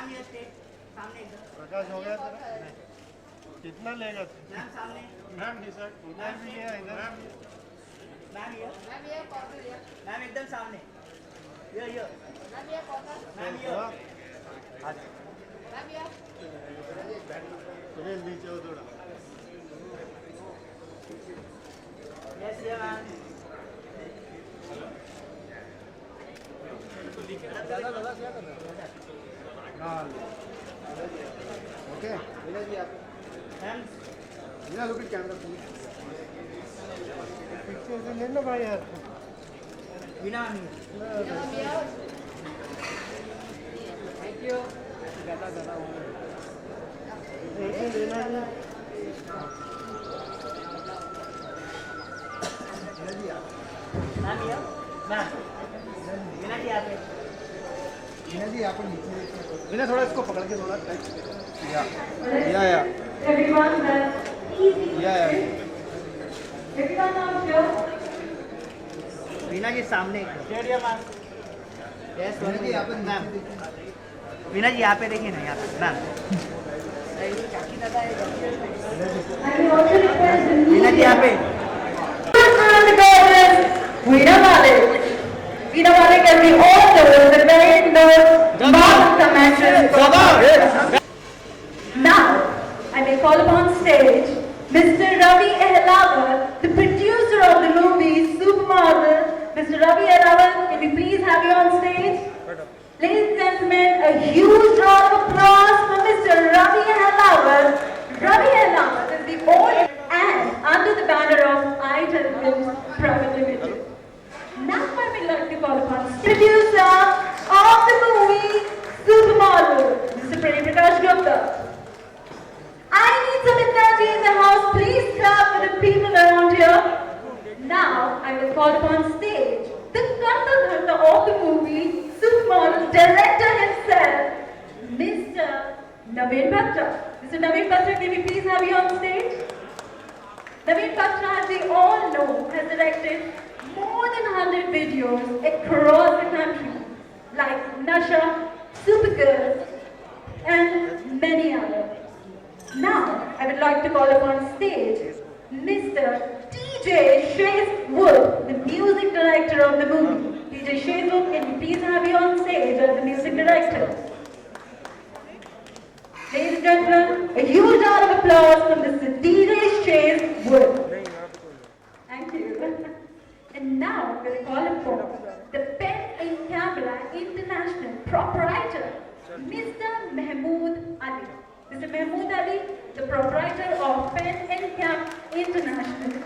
Ma'am ये state सामने एकदम। प्रकाश हो गया तेरा? कितना लेगा? मैम सामने। मैम नहीं सर, उधर भी है इधर। मैम ये मैम एकदम सामने। ये मैम ये सुनील नीचे हो थोड़ा। यस ये मैम। ओके मीना जी आप ma'am Meena look at camera picture से लेना भाई यार। Meena ma'am thank you. लेना है मैम ये मैम मीना जी आप मीना जी आप नीचे मीना थोड़ा इसको पकड़ के थोड़ा टाइट या Everyone, easy. या Everyone now here. Meena ji सामने stadium ma'am. Yes Meena ji आप मैम। मीना जी यहाँ पे देखिए ना यहाँ पे ma'am. I will also request the Meena ji यहाँ पे and the goddess Veena Malik. Veena Malik, as we all know, is a very known master mattress. Now, I may call upon stage Mr. Ravi Ehlawar, the producer of the movie Supermodel. Mr. Ravi Ehlawar, can we please have you on stage? Ladies and gentlemen, a huge round of applause for Mr. Ravi Ehlawar. Ravi Ehlawar is the old and under the banner of Itel Films Private Limited. Now I would like to call upon producer of the movie Supermodel, Mr. Prem Prakash Gupta. I need some energy in the house. Please clap for the people around here. Now I will call upon stage the Karta Dharta of the movie Supermodel director himself, Mr. Naveen Batra. Mr. Naveen Batra, can we please have you on stage? Naveen Batra, as we all know, has directed more than 100 videos across the country, like Nasha, Supergirl, and many others. Now, I would like to call upon stage Mr. DJ Shayswood, the music director of the movie. DJ Shayswood, can we please have you on stage as the music director? Ladies and gentlemen, a huge round of applause for Mr. DJ Shayswood. Thank you. And now, we'll call upon the Pen and Camera International proprietor, Mr. Mahmood Ali. Mr. Mahmood Ali, the proprietor of Pen and Cam International.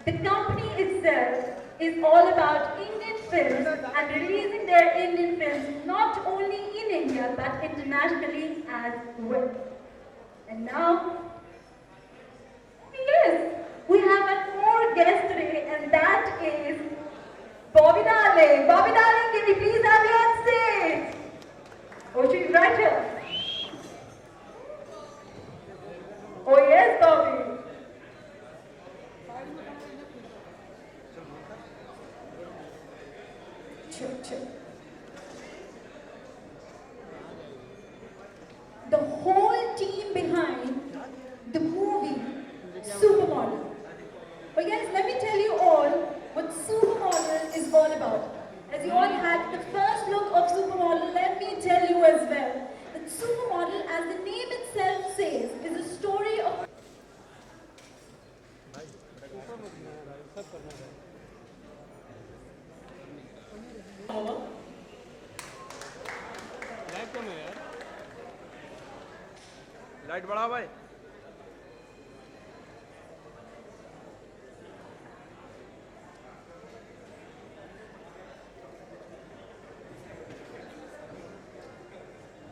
The company itself is all about Indian films and releasing their Indian films not only in India but internationally as well. And now, yes, we have one more guest today, and that is Bobby Darling. Bobby Darling, can we please have you on stage? Oh, she's right here. Oh yes, Bobby. The whole team behind the movie Supermodel. But guys, let me tell you all what Supermodel is all about. As you all had the first look of Supermodel, let me tell you as well that Supermodel, as the name itself says, is a story of light बढ़ा भाई।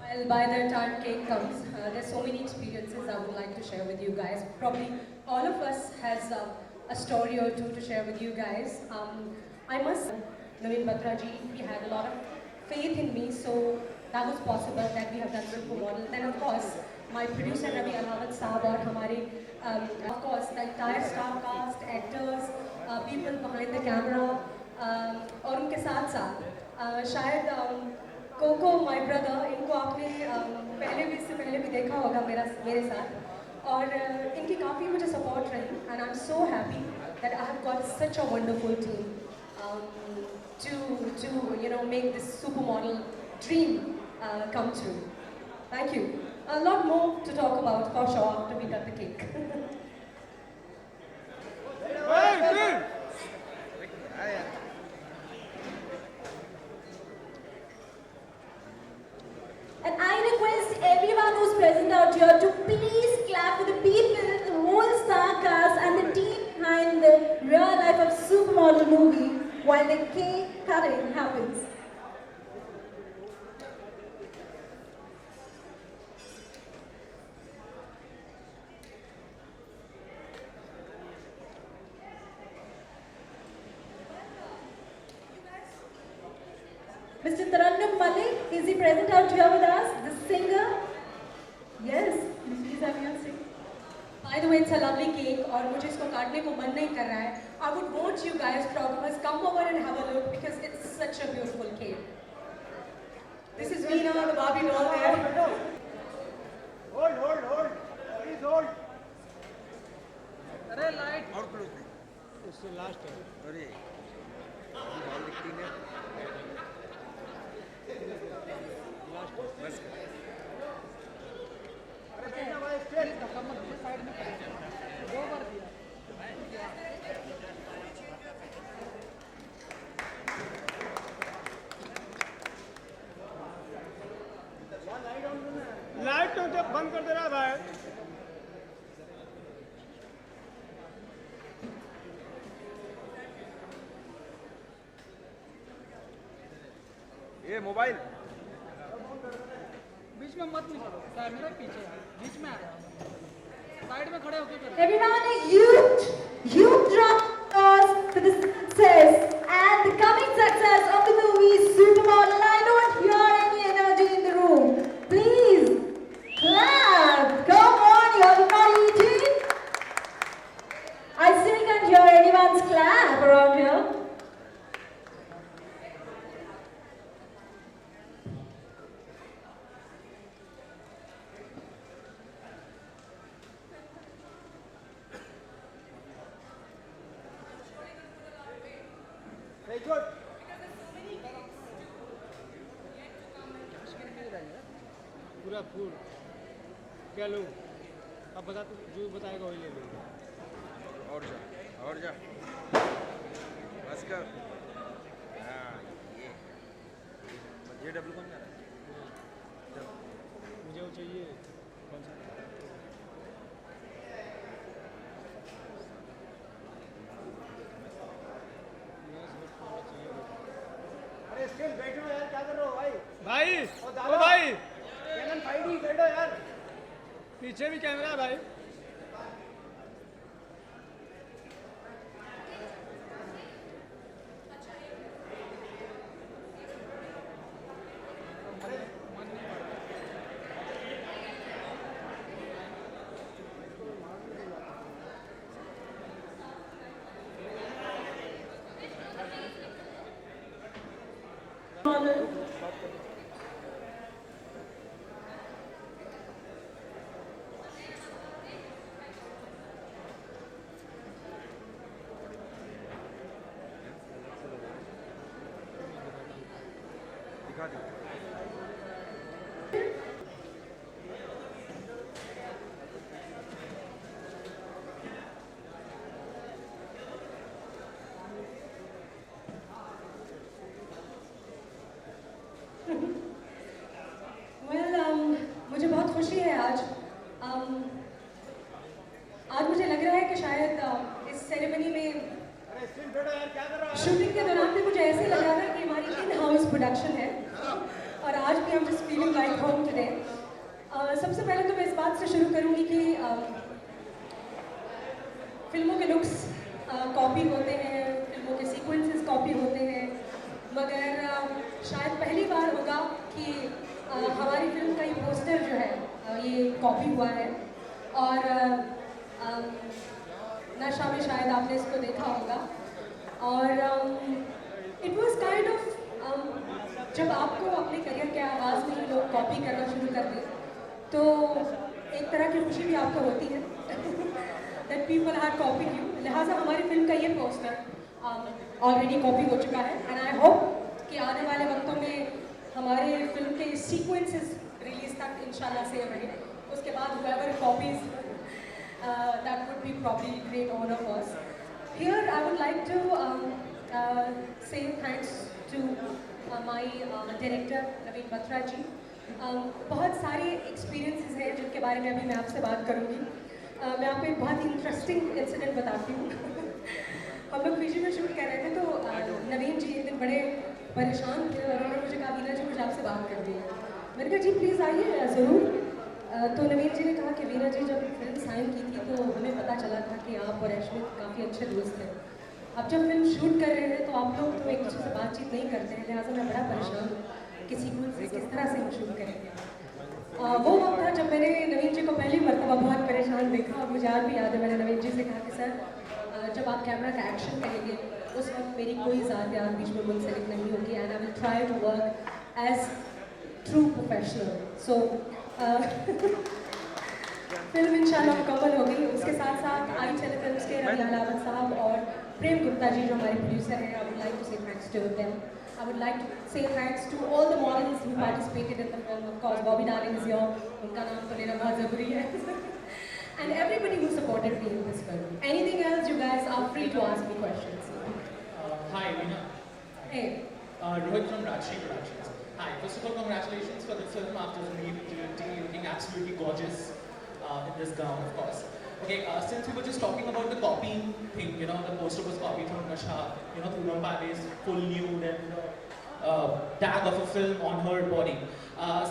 Well, by the time cake comes, there's so many experiences I would like to share with you guys. Probably all of us has a story or two to share with you guys. I must, Naveen Batra ji, he had a lot of faith in me, so that was possible that we have done Supermodel. Then of course, my producer Ravi Ehlawar Saab और हमारे of course the entire star cast, actors, people behind the camera और उनके साथ साथ शायद cocoa my brother, इनको आपने इससे पहले भी देखा होगा मेरे साथ, और इनकी काफ़ी मुझे सपोर्ट रही, and I am so happy that I have got such a wonderful team to make this supermodel dream come true. Thank you. A lot more to talk about for sure after we cut the cake. And I request everyone who's present out here to please clap for the people, the whole star cast and the team behind the Real Life of Supermodel movie while the cake cutting happens. Mr. Tarannum Malik, is he present out here with us? The singer? Yes, please have your sing. By the way, it's a lovely cake, और मुझे इसको काटने को मन नहीं कर रहा है. I would want you guys, photographers, come over and have a look because it's such a beautiful cake. This is Veena, the Barbie doll there. Hold. Please hold. अरे लाइट और क्लोज नहीं, इससे लास्ट है. अरे ball दिखती है बस. अरे देखना भाई, स्ट्रेट साइड में 2 बार दिया. लाइट तो जब बंद कर दे रहा भाई. ये मोबाइल बीच में मत निकलो, कैमरा पीछे है, बीच में आ रहा है, साइड में खड़े होके करो. Everyone, a huge round of applause for the success and the coming success of the movie Supermodel. I don't hear any energy in the room. Please clap. Come on, you're not eating. I still can't hear anyone's clap around here. Hey, good. पूरा फूल क्या लो? अब बता, तू जो बताएगा वही ले लो. और जा बस कर. हाँ ये डब्ल्यू कौन जा रहा है? मुझे वो चाहिए. कौन सा? अरे स्टिल बैठो यार, क्या कर रहे हो भाई? ओ भाई, कैनन 5D बैठो यार. पीछे भी कैमरा है भाई. दिखा दो. मुझे बहुत खुशी है आज. आज मुझे लग रहा है कि शायद इस सेरेमनी में अरे स्टिल बैठो यार, क्या कर रहे हो? शूटिंग के दौरान भी मुझे ऐसे लग रहा था कि हमारी इन हाउस प्रोडक्शन है, और आज भी हम just feeling like home today. सबसे पहले तो मैं इस बात से शुरू करूँगी कि फिल्मों के लुक्स कॉपी होते हैं, फिल्मों के सीक्वेंसेस कॉपी होते हैं, मगर शायद पहली बार होगा कि हमारी फिल्म का ये पोस्टर जो है ये कॉपी हुआ है. और नशा में शायद आपने इसको देखा होगा, और इट वाज काइंड ऑफ जब आपको अपने करियर के आगाज़ में ही लोग कॉपी करना शुरू कर दें तो एक तरह की खुशी भी आपको होती है that people are copy you. लिहाजा हमारी फिल्म का ये पोस्टर ऑलरेडी कॉपी हो चुका है एंड आई होप कि आने वाले वक्तों में हमारे फिल्म के सीक्वेंसेस रिलीज तक इंशाल्लाह सेव रहे। उसके बाद whoever copies that would be probably great honor for us. Here I would like to say thanks to my director नवीन बत्रा जी। बहुत सारे एक्सपीरियंसेस हैं जिनके बारे में अभी मैं आपसे बात करूँगी। मैं आपको एक बहुत इंटरेस्टिंग इंसिडेंट बताती हूँ। हम लोग पीजी में शूट कर रहे थे तो नवीन जी एक दिन बड़े परेशान थे और उन्होंने मुझे कहा वीना जी मुझे आपसे बात करनी है। मैंने कहा जी प्लीज़ आइए ज़रूर। तो नवीन जी ने कहा कि वीना जी जब फिल्म साइन की थी तो हमें पता चला था कि आप और ऐश्वर्य काफ़ी अच्छे दोस्त हैं। अब जब फिल्म शूट कर रहे हैं तो आप लोग तो एक दूसरे से बातचीत नहीं करते हैं, लिहाजा मैं बड़ा परेशान हूँ कि सीक्वेंसेस किस तरह से हम शूट करेंगे। वो वक्त था जब मैंने नवीन जी को पहली मरतबा बहुत परेशान देखा और मुझे आज भी याद है मैंने नवीन जी से कहा कि सर जब आप कैमरा का एक्शन करेंगे उस वक्त मेरी कोई ज़्यादा प्यार बीच में मुंसलिक नहीं होगी and I will try to work as true professional. So फिल्म इंशाल्लाह मुकम्मल हो गई। उसके साथ साथ आई चले फिल्म के रबी अलावत साहब और प्रेम गुप्ता जी जो हमारे प्रोड्यूसर हैं, I would like to say thanks to them. I would like to say thanks to all the models who participated in the film. Of course Bobby Darling is your, उनका नाम तो लेना बहुत ज़रूरी है। And everybody who supported me in this film. Anything else, you guys are free to ask me questions. Hi, Veena. Hey. Rohit from Rajshri Productions. Hi. First of all, congratulations for the film after looking absolutely gorgeous in this gown, of course. Okay, since we were just talking about the copying thing, you know, the poster was copied from Nasha, you know, Poonam Pandey's full nude and tag of a film on her body.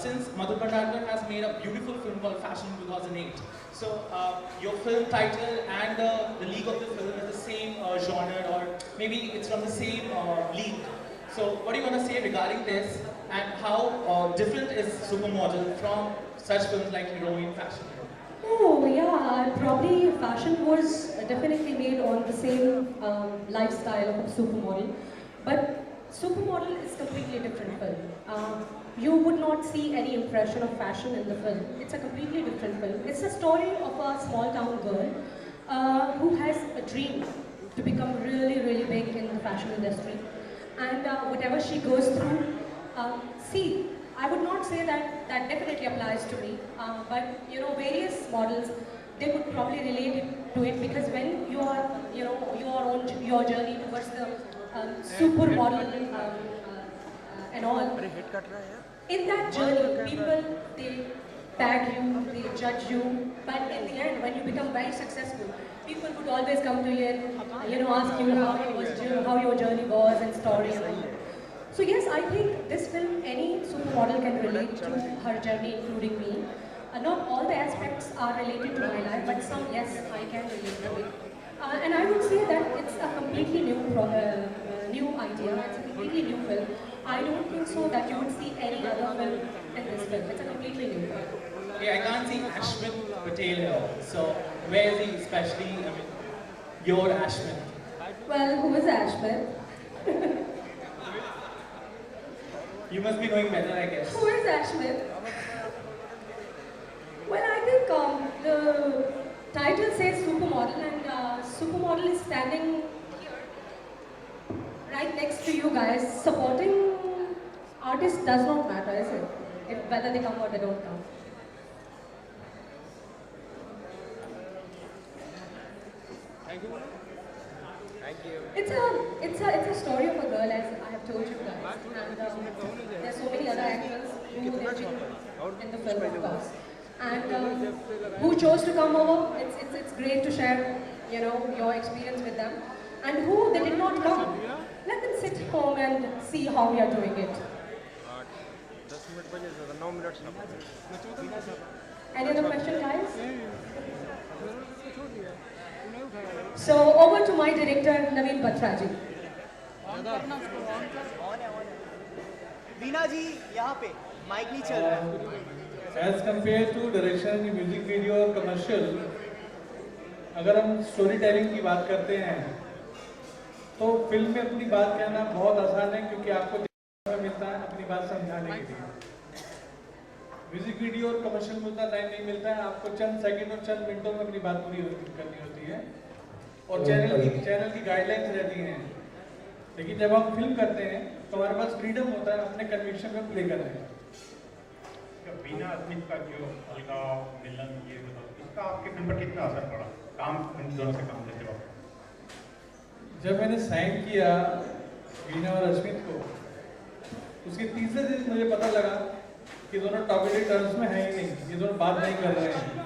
Since Madhur Bhandarkar has made a beautiful film called Fashion 2008, so your film title and the league of the film is the same genre, or maybe it's from the same league. So what do you want to say regarding this, and how different is Supermodel from such films like Heroine, Fashion? Oh yeah, probably Fashion was definitely made on the same lifestyle of Supermodel, but Supermodel is completely different film. You would not see any impression of fashion in the film. It's a completely different film. It's a story of a small town girl who has a dream to become really, really big in the fashion industry. And whatever she goes through, see, I would not say that that definitely applies to me, but you know, various models, they would probably relate to it, because when you are, you know, you are on your journey towards the supermodel and all, in that journey, people, they tag you, they judge you, but in the end, when you become very successful, people would always come to you know, ask you how your journey was and story and all. So yes, I think this film, any supermodel can relate to her journey, including me. Not all the aspects are related to my life, but some, yes, I can relate to it. And I would say that it's a completely new idea. It's a completely new film. I don't think so that you would see any other film in this film. It's a completely new film. Okay, I can't see Ashwin Patel here. So where is he, especially? I mean, your Ashwin. Well, who is Ashwin? You must be knowing better, I guess. Who is Ashwin? Well, I think the title says Supermodel, and Supermodel is standing here, right next to you guys. Supporting artists does not matter, is it? If whether they come or they don't come. Thank you. Thank you. It's a story of a girl, as I have told you guys, and there's so many other actors who have been in the film, of course, and who chose to come over. It's great to share, you know, your experience with them, and who they did not come. Let them sit home and see how we are doing it. 10 minute बजे 9 minute. Any other question, guys? So over to my director Naveen Batra ji. Veena ji यहाँ पे mic नहीं चल रहा है. As compared to direction, music video और commercial, अगर हम स्टोरी टेलिंग की बात करते हैं तो फिल्म में अपनी बात कहना बहुत आसान है, क्योंकि आपको मिलता है अपनी अपनी बात समझाने के लिए। म्यूजिक वीडियो और कमर्शियल में उतना टाइम नहीं मिलता है, आपको चंद सेकंड और चंद मिनटों में अपनी बात पूरी करनी होती है और चैनल की गाइडलाइंस रहती हैं। लेकिन जब हम फिल्म करते हैं तो हमारे पास फ्रीडम होता है अपने कन्विक्शन में प्ले करने का। बिना आदमी का जो अलगाव मिलन ये इसका आपके फिल्म पर कितना असर पड़ा काम इन दोनों से काम लेते वक्त? जब मैंने साइन किया वीना और अश्विन को, उसके तीसरे दिन मुझे पता लगा कि दोनों टॉकेटिव टर्म्स में है ही नहीं, ये दोनों बात नहीं कर रहे हैं।